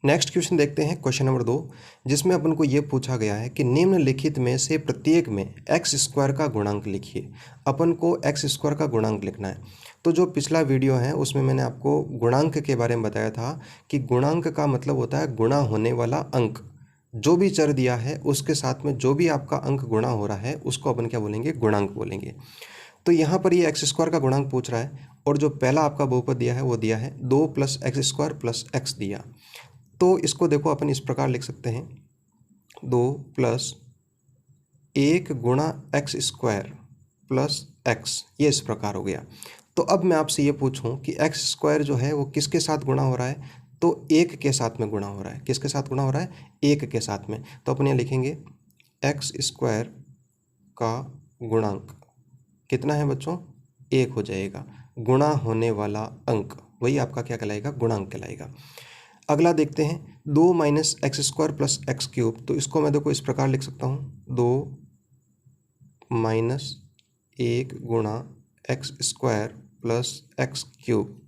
Next question देखते हैं, question number 2, जिसमें अपन को ये पूछा गया है कि निम्नलिखित में से प्रत्येक में एक्स स्क्वायर का गुणांक लिखिए। अपन को एक्स स्क्वायर का गुणांक लिखना है। तो जो पिछला वीडियो है उसमें मैंने आपको गुणांक के बारे में बताया था कि गुणांक का मतलब होता है गुणा होने वाला अंक। जो भी चर दिया है उसके साथ में जो भी आपका अंक गुणा हो रहा है उसको अपन क्या बोलेंगे, गुणांक बोलेंगे। तो यहाँ पर ये एक्स स्क्वायर का गुणांक पूछ रहा है और जो पहला आपका बहुपद दिया है वो दिया है 2 plus x square plus x दिया। तो इसको देखो अपन इस प्रकार लिख सकते हैं, 2 प्लस 1 गुणा एक्स स्क्वायर प्लस एक्स, ये इस प्रकार हो गया। तो अब मैं आपसे ये पूछूं कि एक्स स्क्वायर जो है वो किसके साथ गुणा हो रहा है, तो 1 के साथ में गुणा हो रहा है। किसके साथ गुणा हो रहा है, 1 के साथ में। तो अपन ये लिखेंगे एक्स स्क्वायर का गुणांक कितना है बच्चों, 1 हो जाएगा। गुणा होने वाला अंक वही आपका क्या कहलाएगा, गुणांक कहलाएगा। अगला देखते हैं, 2 minus x square plus x cube. तो इसको मैं देखो इस प्रकार लिख सकता हूँ, 2 माइनस 1 गुणा x square plus x cube.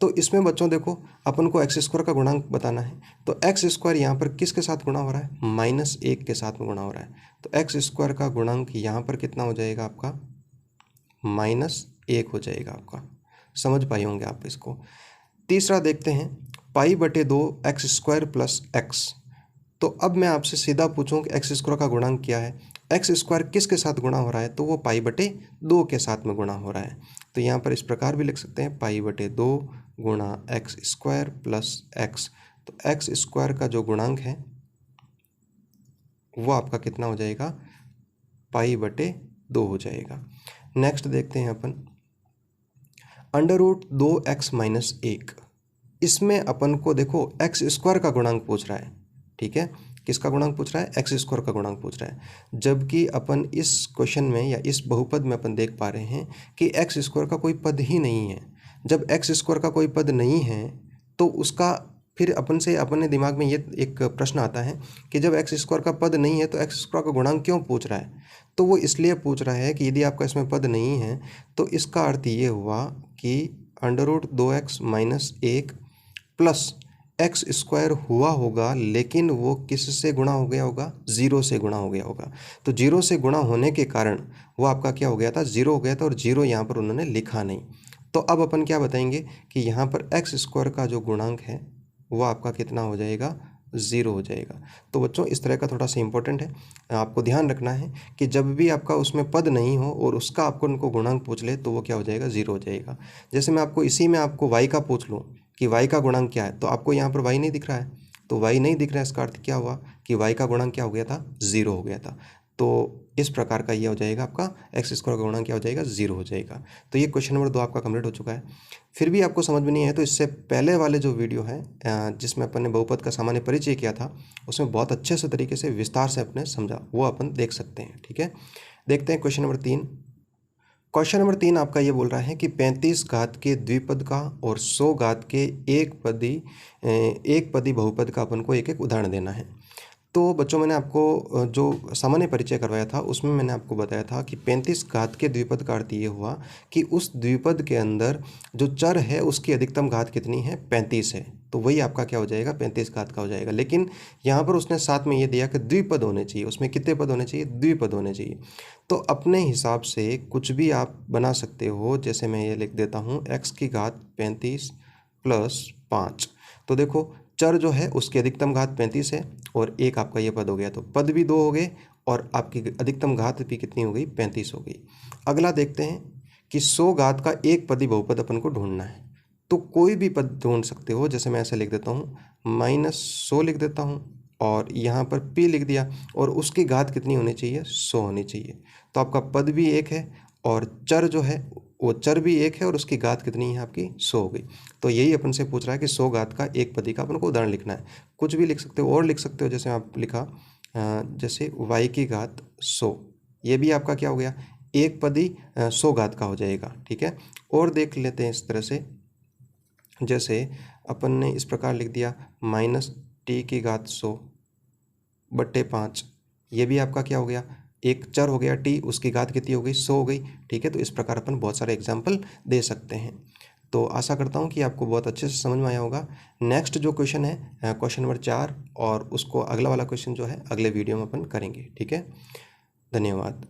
तो इसमें बच्चों देखो अपन को एक्स स्क्वायर का गुणांक बताना है। तो एक्स स्क्वायर यहाँ पर किसके साथ गुणा हो रहा है, -1 के साथ में गुणा हो रहा है। तो एक्स स्क्वायर का गुणांक यहाँ पर कितना हो जाएगा आपका, -1 हो जाएगा आपका। समझ पाए होंगे आप इसको। तीसरा देखते हैं, π/2 एक्स स्क्वायर प्लस एक्स। तो अब मैं आपसे सीधा पूछूं कि एक्स स्क्वायर का गुणांक क्या है। एक्स स्क्वायर किसके साथ गुणा हो रहा है, तो वो π/2 के साथ में गुणा हो रहा है। तो यहाँ पर इस प्रकार भी लिख सकते हैं, π/2 गुणा एक्स स्क्वायर प्लस एक्स। तो एक्स स्क्वायर का जो गुणांक है वो आपका कितना हो जाएगा, π/2 हो जाएगा। नेक्स्ट देखते हैं अपन, √2x - 1। इसमें अपन को देखो एक्स स्क्वायर का गुणांक पूछ रहा है, ठीक है। किसका गुणांक पूछ रहा है, एक्स स्क्वायर का गुणांक पूछ रहा है। जबकि अपन इस क्वेश्चन में या इस बहुपद में अपन देख पा रहे हैं कि एक्स स्क्वायर का कोई पद ही नहीं है। जब एक्स स्क्वायर का कोई पद नहीं है तो उसका फिर अपन से अपने दिमाग में ये एक प्रश्न आता है कि जब एक्स स्क्वायर का पद नहीं है तो एक्स स्क्वायर का गुणांक क्यों पूछ रहा है। तो वो इसलिए पूछ रहा है कि यदि आपका इसमें पद नहीं है तो इसका अर्थ ये हुआ कि √2x - 1 प्लस एक्स स्क्वायर हुआ होगा, लेकिन वो किससे गुणा हो गया होगा, 0 से गुणा हो गया होगा। तो 0 से गुणा होने के कारण वो आपका क्या हो गया था, 0 हो गया था, और 0 यहाँ पर उन्होंने लिखा नहीं। तो अब अपन क्या बताएंगे कि यहाँ पर एक्स स्क्वायर का जो गुणांक है वो आपका कितना हो जाएगा, 0 हो जाएगा। तो बच्चों इस तरह का थोड़ा सा इंपॉर्टेंट है, आपको ध्यान रखना है कि जब भी आपका उसमें पद नहीं हो और उसका आपको उनको गुणांक पूछ ले तो वो क्या हो जाएगा, 0 हो जाएगा। जैसे मैं आपको इसी में आपको y का पूछ लूँ कि y का गुणांक क्या है, तो आपको यहाँ पर y नहीं दिख रहा है। तो y नहीं दिख रहा है, इसका अर्थ क्या हुआ कि y का गुणांक क्या हो गया था, 0 हो गया था। तो इस प्रकार का ये हो जाएगा आपका एक्स स्क्वायर का गुणांक क्या हो जाएगा, 0 हो जाएगा। तो ये क्वेश्चन नंबर 2 आपका कंप्लीट हो चुका है। फिर भी आपको समझ में नहीं आया तो इससे पहले वाले जो वीडियो है जिसमें अपन ने बहुपद का सामान्य परिचय किया था उसमें बहुत अच्छे से तरीके से विस्तार से अपने समझा, वो अपन देख सकते हैं, ठीक है। देखते हैं क्वेश्चन नंबर 3। क्वेश्चन नंबर 3 आपका ये बोल रहा है कि 35 घात के द्विपद का और 100 घात के एक पदी बहुपद का अपन को एक एक उदाहरण देना है। तो बच्चों मैंने आपको जो सामान्य परिचय करवाया था उसमें मैंने आपको बताया था कि 35 घात के द्विपद का अर्थ ये हुआ कि उस द्विपद के अंदर जो चर है उसकी अधिकतम घात कितनी है, 35 है। तो वही आपका क्या हो जाएगा, 35 घात का हो जाएगा। लेकिन यहाँ पर उसने साथ में ये दिया कि द्विपद होने चाहिए। उसमें कितने पद होने चाहिए, द्विपद होने चाहिए। तो अपने हिसाब से कुछ भी आप बना सकते हो। जैसे मैं ये लिख देता हूँ x की घात 35 प्लस 5। तो देखो चर जो है उसकी अधिकतम घात 35 है और एक आपका ये पद हो गया, तो पद भी 2 हो गए और आपकी अधिकतम घात भी कितनी हो गई, 35 हो गई। अगला देखते हैं कि 100 घात का एक पदी बहुपद अपन को ढूंढना है। तो कोई भी पद ढूंढ सकते हो। जैसे मैं ऐसे लिख देता हूँ, -100 लिख देता हूँ और यहाँ पर p लिख दिया और उसकी घात कितनी होनी चाहिए, 100 होनी चाहिए। तो आपका पद भी 1 है और चर जो है वो चर भी 1 है और उसकी घात कितनी है आपकी, 100 हो गई। तो यही अपन से पूछ रहा है कि 100 घात का एक पदी का अपन को उदाहरण लिखना है। कुछ भी लिख सकते हो और लिख सकते हो। जैसे आप लिखा जैसे y की घात 100, ये भी आपका क्या हो गया, एक पदी 100 घात का हो जाएगा, ठीक है। और देख लेते हैं इस तरह से, जैसे अपन ने इस प्रकार लिख दिया -t की घात 100/5, ये भी आपका क्या हो गया, एक चर हो गया t, उसकी घात कितनी हो गई, 100 हो गई, ठीक है। तो इस प्रकार अपन बहुत सारे एग्जाम्पल दे सकते हैं। तो आशा करता हूँ कि आपको बहुत अच्छे से समझ में आया होगा। नेक्स्ट जो क्वेश्चन है क्वेश्चन नंबर 4, और उसको अगला वाला क्वेश्चन जो है अगले वीडियो में अपन करेंगे। ठीक है, धन्यवाद।